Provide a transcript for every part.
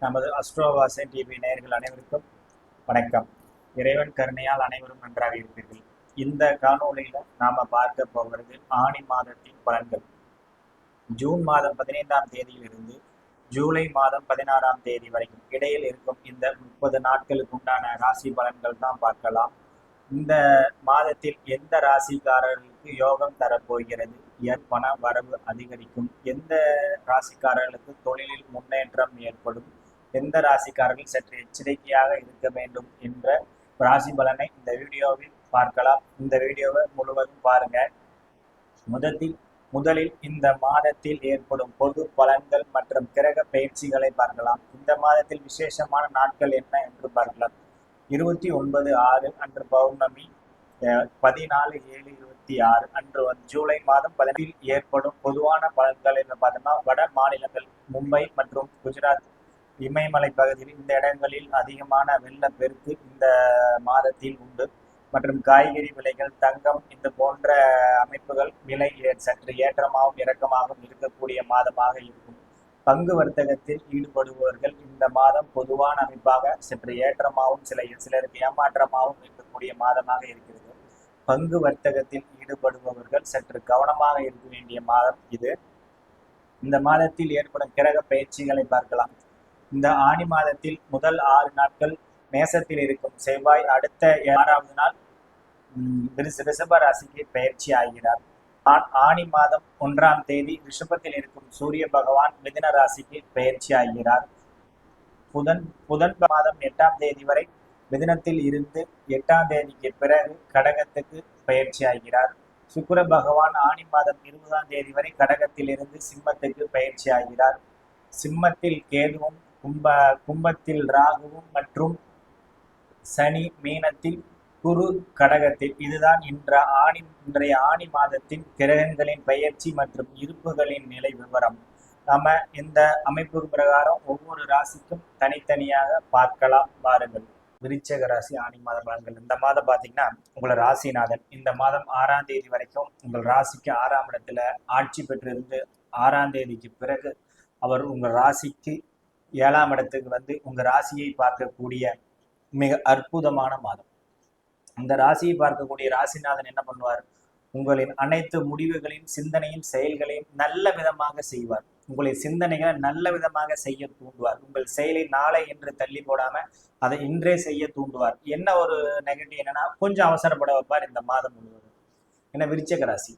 நமது அஸ்ட்ரோவாசன் டிவி நேயர்கள் அனைவருக்கும் வணக்கம். இறைவன் கருணையால் அனைவரும் நன்றாக இருப்பீர்கள். இந்த காணொளியில நாம பார்க்க போகிறது ஆணி மாதத்தின் பலன்கள். ஜூன் மாதம் 15ஆம் தேதியிலிருந்து ஜூலை மாதம் 16ஆம் தேதி வரைக்கும் இடையில் இருக்கும் இந்த 30 நாட்களுக்கு உண்டான ராசி பலன்கள் தான் பார்க்கலாம். இந்த மாதத்தில் எந்த ராசிக்காரர்களுக்கு யோகம் தரப்போகிறது, பண வரவு அதிகரிக்கும், எந்த ராசிக்காரர்களுக்கு தொழிலில் முன்னேற்றம் ஏற்படும், எந்த ராசிக்காரர்கள் சற்று எச்சரிக்கையாக இருக்க வேண்டும் என்ற ராசி பலனை இந்த வீடியோவில் பார்க்கலாம். இந்த வீடியோவை முழுவதும் பாருங்க. முதலில் இந்த மாதத்தில் ஏற்படும் பொது பலன்கள் மற்றும் கிரக பயிற்சிகளை பார்க்கலாம். இந்த மாதத்தில் விசேஷமான நாட்கள் என்ன என்று பார்க்கலாம். 29/6 அன்று பௌர்ணமி, 14/7/26 அன்று ஜூலை மாதம் 10 ஏற்படும் பொதுவான பலன்கள் என்று பார்த்தோம்னா, வட மாநிலங்கள் மும்பை மற்றும் குஜராத் இமயமலை பகுதியில் இந்த இடங்களில் அதிகமான வெள்ளப்பெருக்கு இந்த மாதத்தில் உண்டு. மற்றும் காய்கறி விலைகள், தங்கம் இந்த போன்ற அமைப்புகள் விலை சற்று ஏற்றமாகவும் இறக்கமாகவும் இருக்கக்கூடிய மாதமாக இருக்கும். பங்கு வர்த்தகத்தில் ஈடுபடுபவர்கள் இந்த மாதம் பொதுவான அமைப்பாக சற்று ஏற்றமாகவும் சிலருக்கு ஏமாற்றமாகவும் இருக்கக்கூடிய மாதமாக இருக்கிறது. பங்கு வர்த்தகத்தில் ஈடுபடுபவர்கள் சற்று கவனமாக இருக்க வேண்டிய மாதம் இது. இந்த மாதத்தில் ஏற்படும் கிரக பயிற்சிகளை பார்க்கலாம். இந்த ஆணி மாதத்தில் முதல் 6 நாட்கள் மேசத்தில் இருக்கும் செவ்வாய் அடுத்த 6வது நாள் ரிஷப ராசிக்கு பயிற்சி ஆகிறார். ஆணி மாதம் 1ஆம் தேதி ரிஷபத்தில் இருக்கும் சூரிய பகவான் மிதுன ராசிக்கு பயிற்சி ஆகிறார். புதன் மாதம் 8ஆம் தேதி வரை மிதுனத்தில் இருந்து 8ஆம் தேதிக்கு பிறகு கடகத்துக்கு பயிற்சி ஆகிறார். சுக்கிர பகவான் ஆணி மாதம் 20ஆம் தேதி வரை கடகத்தில் இருந்து சிம்மத்துக்கு பயிற்சி ஆகிறார். சிம்மத்தில் கேதுவும், கும்பத்தில் ராகுவும் மற்றும் சனி மீனத்தில், குரு கடகத்தில். இதுதான் இன்றைய ஆணி மாதத்தின் கிரகங்களின் பயிற்சி மற்றும் இருப்புகளின் நிலை விவரம். நாம இந்த அமைப்பு பிரகாரம் ஒவ்வொரு ராசிக்கும் தனித்தனியாக பார்க்கலாம் வாருங்கள். விருச்சிக ராசி ஆணி மாத பலன்கள். இந்த மாதம் பார்த்தீங்கன்னா உங்களோட ராசிநாதன் இந்த மாதம் 6ஆம் தேதி வரைக்கும் உங்கள் ராசிக்கு 6ஆம் இடத்துல ஆட்சி பெற்றிருந்து 6ஆம் தேதிக்கு பிறகு அவர் உங்கள் ராசிக்கு 7ஆம் இடத்துக்கு உங்க ராசியை பார்க்கக்கூடிய மிக அற்புதமான மாதம். அந்த ராசியை பார்க்கக்கூடிய ராசிநாதன் என்ன பண்ணுவார்? உங்களின் அனைத்து முடிவுகளையும், சிந்தனையும், செயல்களையும் நல்ல விதமாக செய்வார். உங்களின் சிந்தனைகளை நல்ல விதமாக செய்ய தூண்டுவார். உங்கள் செயலை நாளை என்று தள்ளி போடாம அதை இன்றே செய்ய தூண்டுவார். என்ன ஒரு நெகட்டிவ் என்னன்னா, கொஞ்சம் அவசரப்பட வைப்பார் இந்த மாதம் முழுவதும். ஏன்னா விருச்சிக ராசி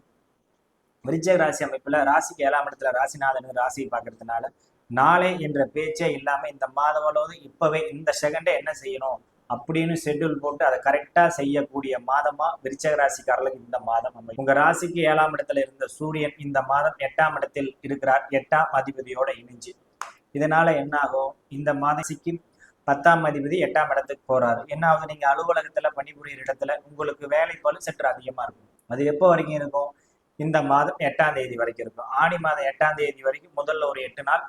அமைப்புல ராசிக்கு 7ஆம் இடத்துல ராசிநாதன் ராசியை பார்க்கறதுனால நாளை என்ற பேச்சே இல்லாம இந்த மாதம் முழுவதும் இப்பவே இந்த செகண்டே என்ன செய்யணும் அப்படின்னு ஷெட்யூல் போட்டு அதை கரெக்டா செய்யக்கூடிய மாதமா விருச்சிக ராசிக்காரர்களுக்கு இந்த மாதம் அமையும். உங்க ராசிக்கு 7ஆம் இடத்துல இருந்த சூரியன் இந்த மாதம் 8ஆம் இடத்தில் இருக்கிறார், 8ஆம் அதிபதியோட இணைஞ்சு. இதனால என்ன ஆகும்? இந்த மாதத்துக்கு 10ஆம் அதிபதி 8ஆம் இடத்துக்கு போறாரு. என்ன ஆகுது? நீங்க அலுவலகத்துல பணிபுரியிற இடத்துல உங்களுக்கு வேலை பளு சற்று அதிகமா இருக்கும். அது எப்போ வரைக்கும் இருக்கும்? இந்த மாதம் 8ஆம் தேதி வரைக்கும் இருக்கும். ஆணி மாதம் 8ஆம் தேதி வரைக்கும் முதல்ல ஒரு 8 நாள்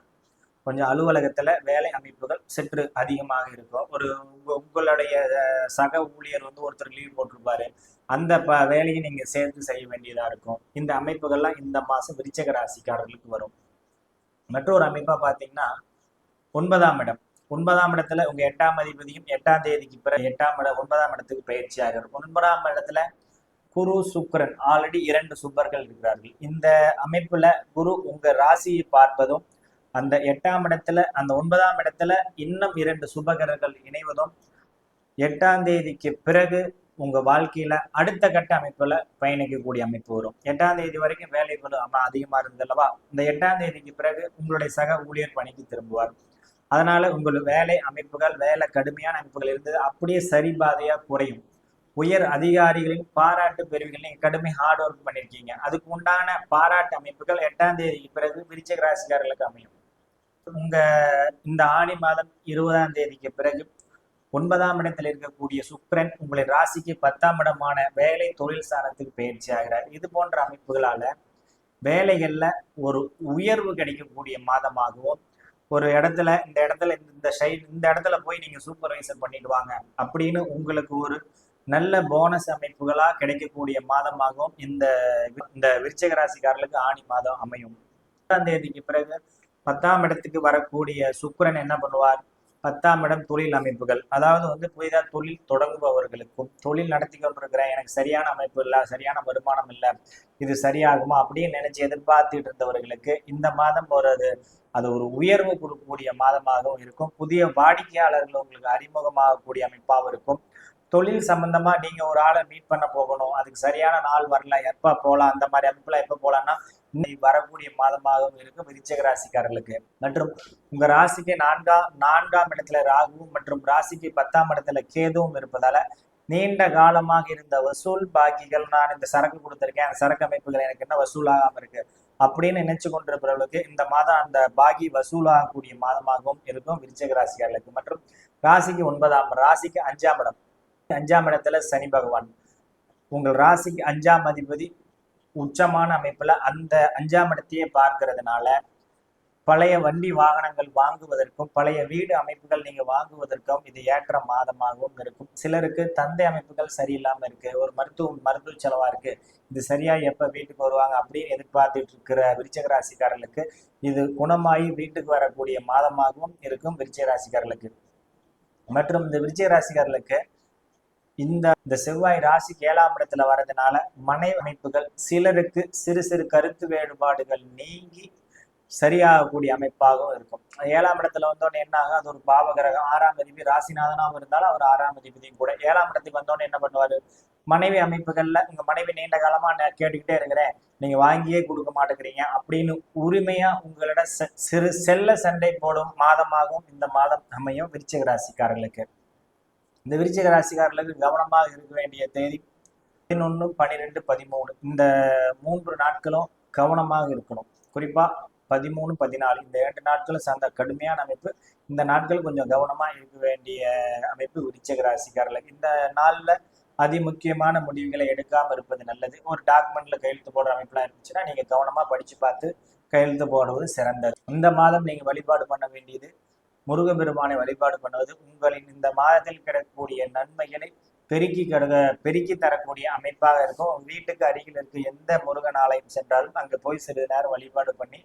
கொஞ்சம் அலுவலகத்துல வேலை அமைப்புகள் சற்று அதிகமாக இருக்கும். உங்களுடைய சக ஊழியர் ஒருத்தர் லீவ் போட்டிருப்பாரு, அந்த வேலையை நீங்க சேர்த்து செய்ய வேண்டியதா இருக்கும். இந்த அமைப்புகள்லாம் இந்த மாசம் விருச்சிக ராசிக்காரர்களுக்கு வரும். மற்றொரு அமைப்பா பாத்தீங்கன்னா 9ஆம் இடம். 9ஆம் இடத்துல உங்க 8ஆம் அதிபதியும் 8ஆம் தேதிக்கு பிறகு 9ஆம் இடத்துக்கு பயிற்சி ஆகிறார். 9ஆம் இடத்துல குரு, சுக்கிரன் ஆல்ரெடி 2 சுபர்கள் இருக்கிறார்கள். இந்த அமைப்புல குரு உங்க ராசியை பார்ப்பதும், அந்த 8ஆம் இடத்துல அந்த 9ஆம் இடத்துல இன்னும் 2 சுபகரங்கள் இணைவதும் 8ஆம் தேதிக்கு பிறகு உங்க வாழ்க்கையில அடுத்த கட்ட அமைப்புல பயணிக்கக்கூடிய அமைப்பு வரும். 8ஆம் தேதி வரைக்கும் வேலை பளு அதிகமா இருந்தது அல்லவா? இந்த 8ஆம் தேதிக்கு பிறகு உங்களுடைய சக ஊழியர் பணிக்கு திரும்புவார். அதனால உங்களுக்கு வேலை அமைப்புகள், வேலை கடுமையான அமைப்புகள் இருந்தது அப்படியே சரிபாதையா குறையும். உயர் அதிகாரிகளின் பாராட்டு பெறுவீர்கள். நீங்க கடுமை ஹார்ட் ஒர்க் பண்ணிருக்கீங்க, அதுக்கு உண்டான பாராட்டு அமைப்புகள் 8ஆம் தேதிக்கு பிறகு விருச்சிக ராசிக்காரர்களுக்கு அமையும். உங்க இந்த ஆணி மாதம் 20ஆம் தேதிக்கு பிறகு 9ஆம் இடத்தில் இருக்கக்கூடிய சுக்கிரன் உங்களை ராசிக்கு 10ஆம் இடமான வேலை தொழில் ஸ்தானத்துக்கு பயிற்சி ஆகிறார். இது போன்ற அமைப்புகளால வேலைகள்ல ஒரு உயர்வு கிடைக்கக்கூடிய மாதமாகவும், ஒரு இடத்துல இந்த இடத்துல போய் நீங்க சூப்பர்வைசர் பண்ணிட்டு வாங்க அப்படின்னு உங்களுக்கு ஒரு நல்ல போனஸ் அமைப்புகளா கிடைக்கக்கூடிய மாதமாகவும் இந்த விருச்சிக ராசிக்காரர்களுக்கு ஆணி மாதம் அமையும். 10ஆம் தேதிக்கு பிறகு 10ஆம் இடத்துக்கு வரக்கூடிய சுக்கிரன் என்ன பண்ணுவார்? 10ஆம் இடம் தொழில் அமைப்புகள். அதாவது புதிதாக தொழில் தொடங்குபவர்களுக்கும், தொழில் நடத்தி கொண்டிருக்கிறேன், எனக்கு சரியான அமைப்பு இல்லை, சரியான வருமானம் இல்லை, இது சரியாகுமா அப்படின்னு நினைச்சு எதிர்பார்த்துட்டு இருந்தவர்களுக்கு இந்த மாதம் அது ஒரு உயர்வு கொடுக்கக்கூடிய மாதமாகவும் இருக்கும். புதிய வாடிக்கையாளர்கள் உங்களுக்கு அறிமுகமாகக்கூடிய அமைப்பாகவும் இருக்கும். தொழில் சம்பந்தமா நீங்க ஒரு ஆளை மீட் பண்ண போகணும், அதுக்கு சரியான நாள் வரல, எப்ப போகலாம், அந்த மாதிரி அமைப்புல எப்ப போகலாம்னா வரக்கூடிய மாதமாகவும் இருக்கும் விருச்சிக ராசிக்காரர்களுக்கு. மற்றும் உங்க ராசிக்கு நான்காம் இடத்துல ராகுவும் மற்றும் ராசிக்கு 10ஆம் இடத்துல கேதுவும் இருப்பதால நீண்ட காலமாக இருந்த வசூல் பாக்கிகள், நான் இந்த சரக்கு கொடுத்திருக்கேன், அந்த சரக்கு அமைப்புகள் எனக்கு என்ன வசூல் ஆகாம இருக்கு அப்படின்னு நினைச்சு கொண்டிருப்பவர்களுக்கு இந்த மாதம் அந்த பாகி வசூலாகக்கூடிய மாதமாகவும் இருக்கும் விருச்சிக ராசிக்காரர்களுக்கு. மற்றும் ராசிக்கு 9ஆம் ராசிக்கு 5ஆம் இடம், 5ஆம் இடத்துல சனி பகவான், உங்கள் ராசிக்கு 5ஆம் அதிபதி உச்சமான அமைப்புல அந்த 5ஆம் இடத்தையே பார்க்கறதுனால பழைய வண்டி வாகனங்கள் வாங்குவதற்கும் பழைய வீடு அமைப்புகள் நீங்க வாங்குவதற்கும் இது ஏற்ற மாதமாகவும் இருக்கும். சிலருக்கு தந்தை அமைப்புகள் சரியில்லாம இருக்கு, ஒரு மருத்துவ செலவா இருக்கு, இது சரியா எப்ப வீட்டுக்கு வருவாங்க அப்படின்னு எதிர்பார்த்துட்டு இருக்கிற விருச்சிக ராசிக்காரர்களுக்கு இது குணமாயி வீட்டுக்கு வரக்கூடிய மாதமாகவும் இருக்கும் விருச்சிக ராசிக்காரர்களுக்கு. மற்றும் இந்த விருச்சிக ராசிக்காரர்களுக்கு இந்த செவ்வாய் ராசிக்கு 7ஆம் இடத்துல வர்றதுனால மனை அமைப்புகள் சிலருக்கு சிறு சிறு கருத்து வேறுபாடுகள் நீங்கி சரியாகக்கூடிய அமைப்பாகவும் இருக்கும். 7ஆம் இடத்துல வந்தோடனே என்ன ஆகும்? அது ஒரு பாவகிரகம், 6ஆம் அதிபதி ராசிநாதனாகவும் இருந்தாலும் அவர் 6ஆம் அதிபதியும் கூட. 7ஆம் இடத்துக்கு வந்தோடனே என்ன பண்ணுவாரு? மனைவி அமைப்புகள்ல உங்க மனைவி நீண்ட காலமா நான் கேட்டுக்கிட்டே இருக்கிறேன், நீங்க வாங்கியே கொடுக்க மாட்டேங்கிறீங்க அப்படின்னு உரிமையா உங்களிட செல்ல சண்டை போடும் மாதமாகவும் இந்த மாதம் அமையும் விருச்சிக ராசிக்காரர்களுக்கு. இந்த விருச்சிக ராசிக்காரர்களுக்கு கவனமாக இருக்க வேண்டிய தேதி 11, 12, 13 இந்த 3 நாட்களும் கவனமாக இருக்கணும். குறிப்பா 13, 14 இந்த 2 நாட்களும் சார்ந்த கடுமையான அமைப்பு. இந்த நாட்கள் கொஞ்சம் கவனமா இருக்க வேண்டிய அமைப்பு விருச்சிக ராசிக்காரர்களுக்கு. இந்த நாள்ல முக்கியமான முடிவுகளை எடுக்காம இருப்பது நல்லது. ஒரு டாக்குமெண்ட்ல கையெழுத்து போடுற அமைப்புலாம் இருந்துச்சுன்னா நீங்க கவனமா படிச்சு பார்த்து கையெழுத்து போடுவது சிறந்தது. இந்த மாதம் நீங்க வழிபாடு பண்ண வேண்டியது முருகப்பெருமானை வழிபாடு பண்ணுவது உங்களின் இந்த மாதத்தில் கிடைக்கக்கூடிய நன்மைகளை பெருக்கி தரக்கூடிய அமைப்பாக இருக்கும். வீட்டுக்கு அருகில் இருக்க எந்த முருகன் ஆலயம் சென்றாலும் அங்கு போய் சிறிது நேரம் வழிபாடு பண்ணி